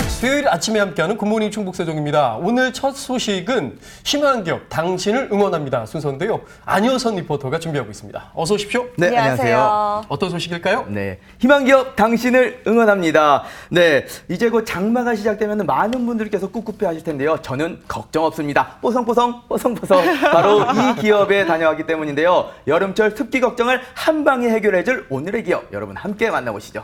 수요일 아침에 함께하는 굿모닝 충북세종입니다. 오늘 첫 소식은 희망 기업 당신을 응원합니다 순서인데요. 안효선 리포터가 준비하고 있습니다. 어서 오십시오. 네, 안녕하세요. 어떤 소식일까요? 네, 희망기업 당신을 응원합니다. 네, 이제 곧 장마가 시작되면 많은 분들께서 꿉꿉해 하실 텐데요. 저는 걱정 없습니다. 뽀송뽀송, 뽀송뽀송. 바로 이 기업에 다녀왔기 때문인데요. 여름철 습기 걱정을 한 방에 해결해줄 오늘의 기업. 여러분 함께 만나보시죠.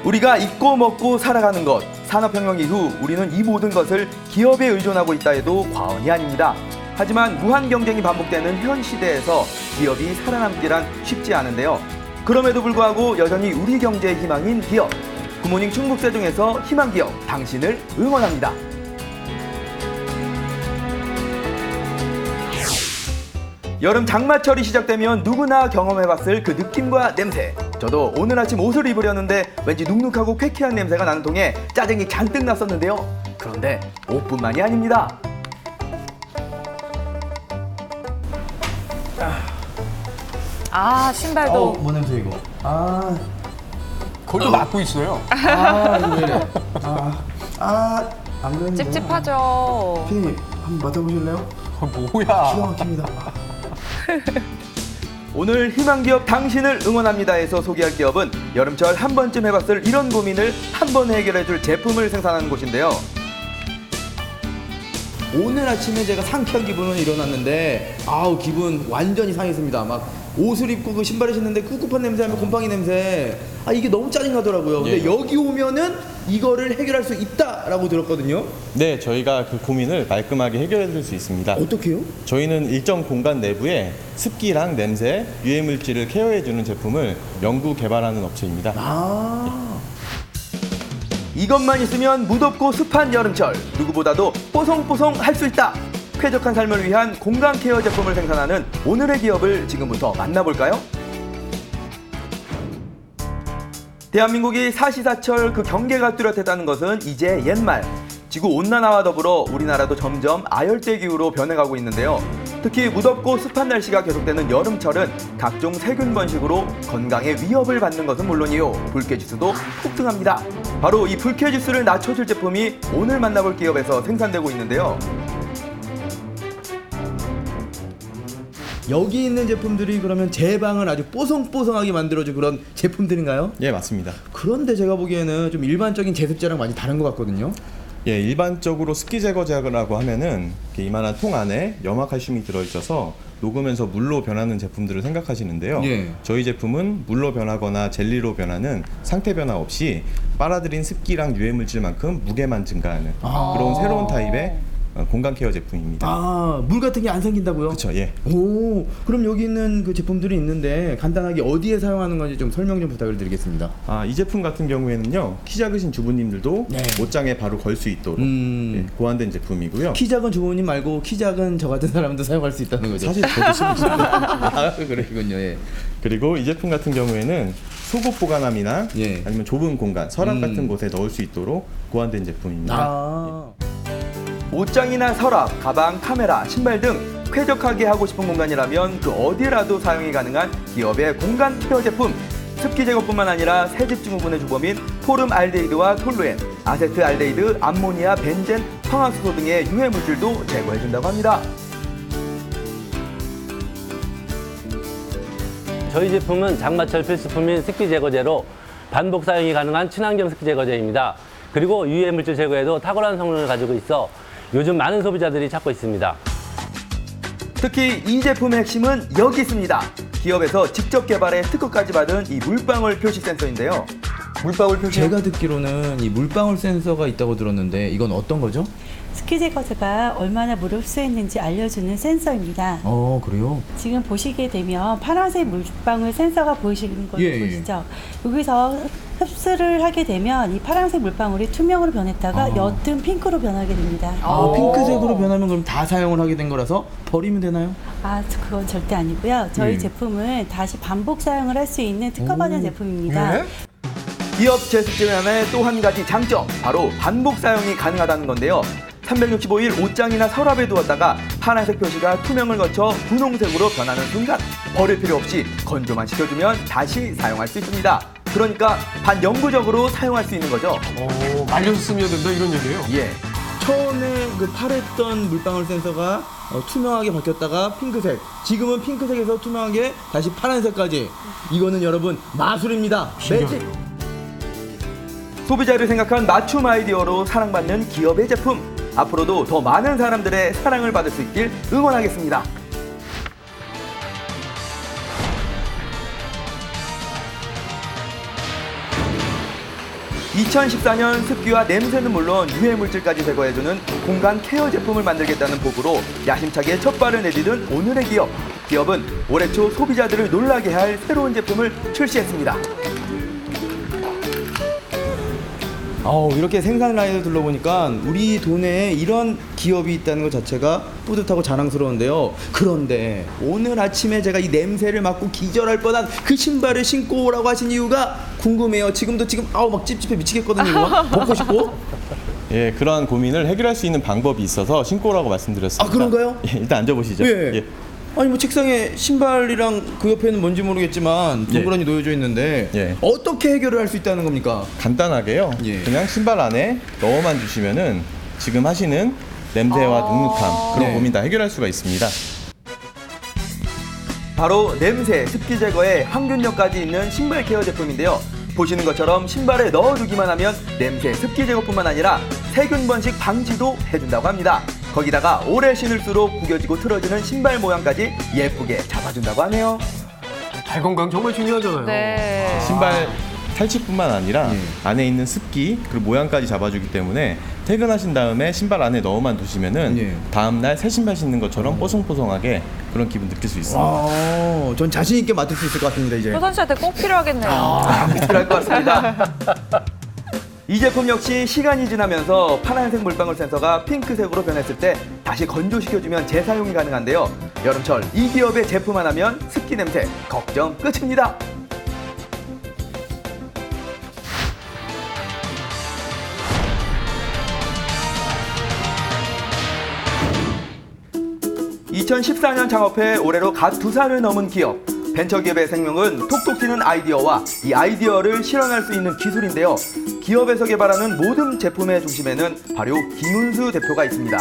우리가 입고 먹고 살아가는 것, 산업혁명 이후 우리는 이 모든 것을 기업에 의존하고 있다 해도 과언이 아닙니다. 하지만 무한 경쟁이 반복되는 현 시대에서 기업이 살아남기란 쉽지 않은데요. 그럼에도 불구하고 여전히 우리 경제의 희망인 기업. 굿모닝 충북세종에서 희망기업 당신을 응원합니다. 여름 장마철이 시작되면 누구나 경험해봤을 그 느낌과 냄새. 저도 오늘 아침 옷을 입으려는데 왠지 눅눅하고 쾌쾌한 냄새가 나는 통에 짜증이 잔뜩 났었는데요. 그런데 옷뿐만이 아닙니다. 신발도. 뭐 냄새 이거? 그걸 또 맡고 있어요. 이거 왜 이래? 안 그랬는데. 찝찝하죠. 피디님, 한번 맡아보실래요? 뭐야. 기가 막힙니다. 오늘 희망기업 당신을 응원합니다에서 소개할 기업은 여름철 한 번쯤 해봤을 이런 고민을 한 번 해결해줄 제품을 생산하는 곳인데요. 오늘 아침에 제가 상쾌한 기분으로 일어났는데 기분 완전히 상했습니다. 막 옷을 입고 그 신발을 신는데 꿉꿉한 냄새하면 곰팡이 냄새. 이게 너무 짜증나더라고요. 근데 여기 오면은 이거를 해결할 수 있다라고 들었거든요. 네, 저희가 그 고민을 말끔하게 해결해 드릴 수 있습니다. 어떻게요? 저희는 일정 공간 내부에 습기랑 냄새, 유해 물질을 케어해 주는 제품을 연구 개발하는 업체입니다. 이것만 있으면 무덥고 습한 여름철 누구보다도 뽀송뽀송 할 수 있다. 쾌적한 삶을 위한 공간 케어 제품을 생산하는 오늘의 기업을 지금부터 만나볼까요? 대한민국이 사시사철 그 경계가 뚜렷했다는 것은 이제 옛말. 지구온난화와 더불어 우리나라도 점점 아열대 기후로 변해가고 있는데요. 특히 무덥고 습한 날씨가 계속되는 여름철은 각종 세균 번식으로 건강에 위협을 받는 것은 물론이요. 불쾌지수도 폭등합니다. 바로 이 불쾌지수를 낮춰줄 제품이 오늘 만나볼 기업에서 생산되고 있는데요. 여기 있는 제품들이 그러면 제 방을 아주 뽀송뽀송하게 만들어준 그런 제품들인가요? 예, 맞습니다. 그런데 제가 보기에는 좀 일반적인 제습제랑 많이 다른 것 같거든요. 예, 일반적으로 습기 제거제라고 하면은 이렇게 이만한 통 안에 염화칼슘이 들어있어서 녹으면서 물로 변하는 제품들을 생각하시는데요. 예. 저희 제품은 물로 변하거나 젤리로 변하는 상태 변화 없이 빨아들인 습기랑 유해 물질만큼 무게만 증가하는 그런 새로운 타입의 공간 케어 제품입니다. 물 같은 게 안 생긴다고요? 그렇죠, 예. 오, 그럼 여기 있는 그 제품들이 있는데 간단하게 어디에 사용하는 건지 좀 설명 좀 부탁을 드리겠습니다. 이 제품 같은 경우에는요, 키 작으신 주부님들도 네. 옷장에 바로 걸 수 있도록 예, 고안된 제품이고요. 키 작은 주부님 말고 키 작은 저 같은 사람도 사용할 수 있다는 거죠? 사실 저도 쓰고 있습니다. 그러시군요. 예. 그리고 이 제품 같은 경우에는 속옷 보관함이나 예. 아니면 좁은 공간, 서랍 같은 곳에 넣을 수 있도록 고안된 제품입니다. 옷장이나 서랍, 가방, 카메라, 신발 등 쾌적하게 하고 싶은 공간이라면 그 어디라도 사용이 가능한 기업의 공간 케어 제품. 습기 제거뿐만 아니라 새집 증후군의 주범인 포름 알데히드와 톨루엔, 아세트 알데히드, 암모니아, 벤젠, 황화수소 등의 유해 물질도 제거해준다고 합니다. 저희 제품은 장마철 필수품인 습기 제거제로 반복 사용이 가능한 친환경 습기 제거제입니다. 그리고 유해 물질 제거에도 탁월한 성능을 가지고 있어 요즘 많은 소비자들이 찾고 있습니다. 특히 이 제품의 핵심은 여기 있습니다. 기업에서 직접 개발해 특허까지 받은 이 물방울 표시 센서인데요. 물방울 표시 제가 듣기로는 이 물방울 센서가 있다고 들었는데 이건 어떤 거죠? 습기 제거제가 얼마나 물을 흡수했는지 알려주는 센서입니다. 그래요? 지금 보시게 되면 파란색 물방울 센서가 보이시는 거 예, 예. 보시죠? 여기서 흡수를 하게 되면 이 파란색 물방울이 투명으로 변했다가 옅은 핑크로 변하게 됩니다. 핑크색으로 변하면 그럼 다 사용을 하게 된 거라서 버리면 되나요? 그건 절대 아니고요. 저희 예. 제품은 다시 반복 사용을 할 수 있는 특허받은 제품입니다. 네? 기업 제습제만의 또 한 가지 장점, 바로 반복 사용이 가능하다는 건데요. 365일 옷장이나 서랍에 두었다가 파란색 표시가 투명을 거쳐 분홍색으로 변하는 순간 버릴 필요 없이 건조만 시켜주면 다시 사용할 수 있습니다. 그러니까 반영구적으로 사용할 수 있는 거죠. 말려서 쓰면 된다 이런 얘기예요. 예. 처음에 그 파랬던 물방울 센서가 투명하게 바뀌었다가 핑크색, 지금은 핑크색에서 투명하게 다시 파란색까지. 이거는 여러분 마술입니다. 매직. 소비자를 생각한 맞춤 아이디어로 사랑받는 기업의 제품. 앞으로도 더 많은 사람들의 사랑을 받을 수 있길 응원하겠습니다. (2014년) 습기와 냄새는 물론 유해 물질까지 제거해주는 공간 케어 제품을 만들겠다는 포부로 야심차게 첫 발을 내디딘 오늘의 기업. 기업은 올해 초 소비자들을 놀라게 할 새로운 제품을 출시했습니다. 이렇게 생산 라인을 둘러보니까 우리 돈에 이런 기업이 있다는 것 자체가 뿌듯하고 자랑스러운데요. 그런데 오늘 아침에 제가 이 냄새를 맡고 기절할 뻔한 그 신발을 신고 오라고 하신 이유가 궁금해요. 지금 막 찝찝해 미치겠거든요. 이거 벗고 싶고. 예, 그러한 고민을 해결할 수 있는 방법이 있어서 신고 오라고 말씀드렸습니다. 아, 그런가요? 예, 일단 앉아보시죠. 예. 아니 뭐 책상에 신발이랑 그 옆에는 뭔지 모르겠지만 동그라니 놓여져 있는데 예. 어떻게 해결을 할 수 있다는 겁니까? 간단하게요. 예. 그냥 신발 안에 넣어만 주시면은 지금 하시는 냄새와 눅눅함 그런 네. 고민 다 해결할 수가 있습니다. 바로 냄새, 습기 제거에 항균력까지 있는 신발 케어 제품인데요. 보시는 것처럼 신발에 넣어두기만 하면 냄새, 습기 제거뿐만 아니라 세균 번식 방지도 해준다고 합니다. 거기다가 오래 신을수록 구겨지고 틀어지는 신발 모양까지 예쁘게 잡아준다고 하네요. 발 건강 정말 중요하잖아요. 네. 신발 탈취뿐만 아니라 안에 있는 습기 그리고 모양까지 잡아주기 때문에 퇴근하신 다음에 신발 안에 넣어만 두시면은 다음날 새 신발 신는 것처럼 뽀송뽀송하게 그런 기분 느낄 수 있습니다. 전 자신 있게 맡을 수 있을 것 같습니다 이제. 효선 씨한테 꼭 필요하겠네요. 필요할 것 같습니다. 이 제품 역시 시간이 지나면서 파란색 물방울 센서가 핑크색으로 변했을 때 다시 건조시켜주면 재사용이 가능한데요. 여름철 이 기업의 제품 하나면 습기 냄새 걱정 끝입니다. (2014년) 창업해 올해로 갓 2살을 넘은 기업. 벤처기업의 생명은 톡톡 튀는 아이디어와 이 아이디어를 실현할 수 있는 기술인데요. 기업에서 개발하는 모든 제품의 중심에는 바로 김은수 대표가 있습니다.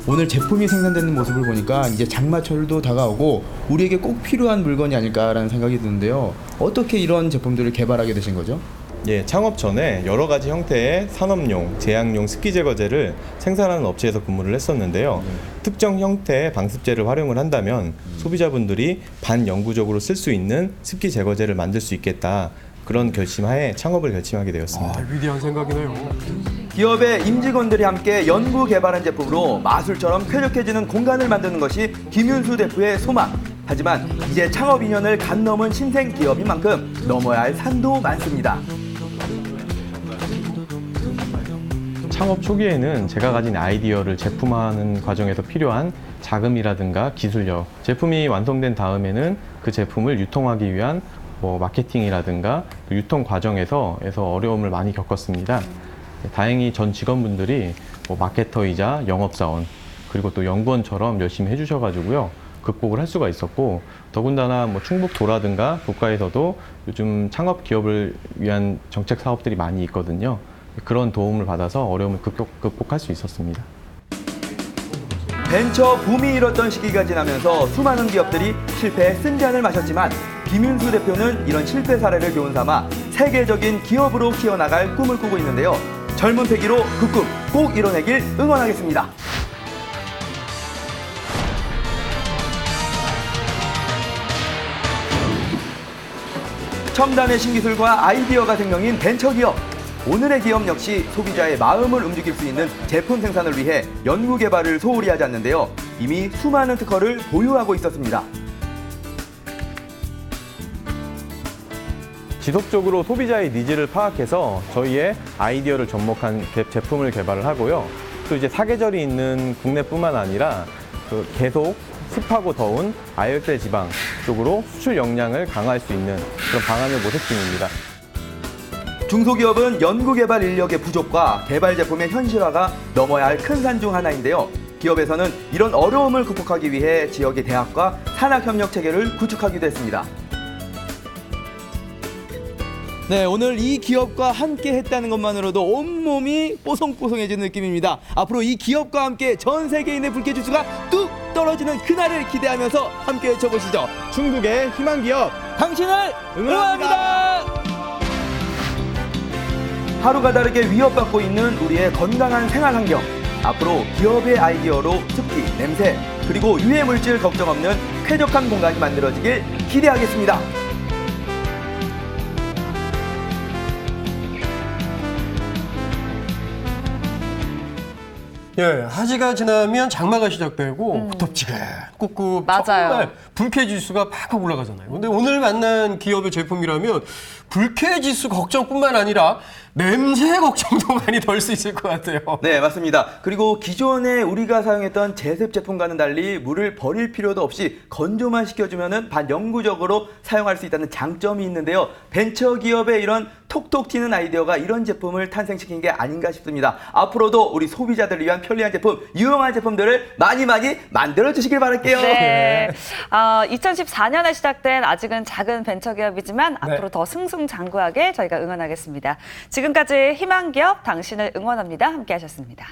오늘 제품이 생산되는 모습을 보니까 이제 장마철도 다가오고 우리에게 꼭 필요한 물건이 아닐까라는 생각이 드는데요. 어떻게 이런 제품들을 개발하게 되신 거죠? 예, 창업 전에 여러 가지 형태의 산업용, 제약용 습기 제거제를 생산하는 업체에서 근무를 했었는데요. 특정 형태의 방습제를 활용을 한다면 소비자분들이 반영구적으로 쓸 수 있는 습기 제거제를 만들 수 있겠다. 그런 결심하에 창업을 결심하게 되었습니다. 위대한 생각이네요. 기업의 임직원들이 함께 연구 개발한 제품으로 마술처럼 쾌적해지는 공간을 만드는 것이 김윤수 대표의 소망. 하지만 이제 창업 2년을 갓 넘은 신생 기업인 만큼 넘어야 할 산도 많습니다. 창업 초기에는 제가 가진 아이디어를 제품화하는 과정에서 필요한 자금이라든가 기술력, 제품이 완성된 다음에는 그 제품을 유통하기 위한 마케팅이라든가 유통 과정에서 어려움을 많이 겪었습니다. 다행히 전 직원분들이 마케터이자 영업사원 그리고 또 연구원처럼 열심히 해주셔가지고요 극복을 할 수가 있었고, 더군다나 충북도라든가 국가에서도 요즘 창업 기업을 위한 정책 사업들이 많이 있거든요. 그런 도움을 받아서 어려움을 극복할 수 있었습니다. 벤처 붐이 일었던 시기가 지나면서 수많은 기업들이 실패에 쓴잔을 마셨지만 김윤수 대표는 이런 실패 사례를 교훈 삼아 세계적인 기업으로 키워나갈 꿈을 꾸고 있는데요. 젊은 패기로 그 꿈 꼭 이뤄내길 응원하겠습니다. 첨단의 신기술과 아이디어가 생명인 벤처기업. 오늘의 기업 역시 소비자의 마음을 움직일 수 있는 제품 생산을 위해 연구 개발을 소홀히 하지 않는데요. 이미 수많은 특허를 보유하고 있었습니다. 지속적으로 소비자의 니즈를 파악해서 저희의 아이디어를 접목한 제품을 개발을 하고요. 또 이제 사계절이 있는 국내뿐만 아니라 계속 습하고 더운 아열대 지방 쪽으로 수출 역량을 강화할 수 있는 그런 방안을 모색 중입니다. 중소기업은 연구개발 인력의 부족과 개발 제품의 현실화가 넘어야 할 큰 산 중 하나인데요. 기업에서는 이런 어려움을 극복하기 위해 지역의 대학과 산학협력 체계를 구축하기도 했습니다. 네, 오늘 이 기업과 함께 했다는 것만으로도 온몸이 뽀송뽀송해지는 느낌입니다. 앞으로 이 기업과 함께 전 세계인의 불쾌지수가 뚝 떨어지는 그날을 기대하면서 함께 외쳐보시죠. 중국의 희망 기업, 당신을 응원합니다. 하루가 다르게 위협받고 있는 우리의 건강한 생활 환경. 앞으로 기업의 아이디어로 습기, 냄새, 그리고 유해 물질 걱정 없는 쾌적한 공간이 만들어지길 기대하겠습니다. 예, 하지가 지나면 장마가 시작되고 덥지게 꿉꿉 맞아요. 정말 불쾌지수가 팍팍 올라가잖아요. 근데 오늘 만난 기업의 제품이라면 불쾌지수 걱정뿐만 아니라 냄새 걱정도 많이 덜 수 있을 것 같아요. 네, 맞습니다. 그리고 기존에 우리가 사용했던 제습 제품과는 달리 물을 버릴 필요도 없이 건조만 시켜주면 반영구적으로 사용할 수 있다는 장점이 있는데요. 벤처기업의 이런 톡톡 튀는 아이디어가 이런 제품을 탄생시킨 게 아닌가 싶습니다. 앞으로도 우리 소비자들을 위한 편리한 제품, 유용한 제품들을 많이 만들어 주시길 바랄게요. 네. 2014년에 시작된 아직은 작은 벤처기업이지만 앞으로 더 승승장구하게 저희가 응원하겠습니다. 지금까지 희망기업 당신을 응원합니다. 함께 하셨습니다.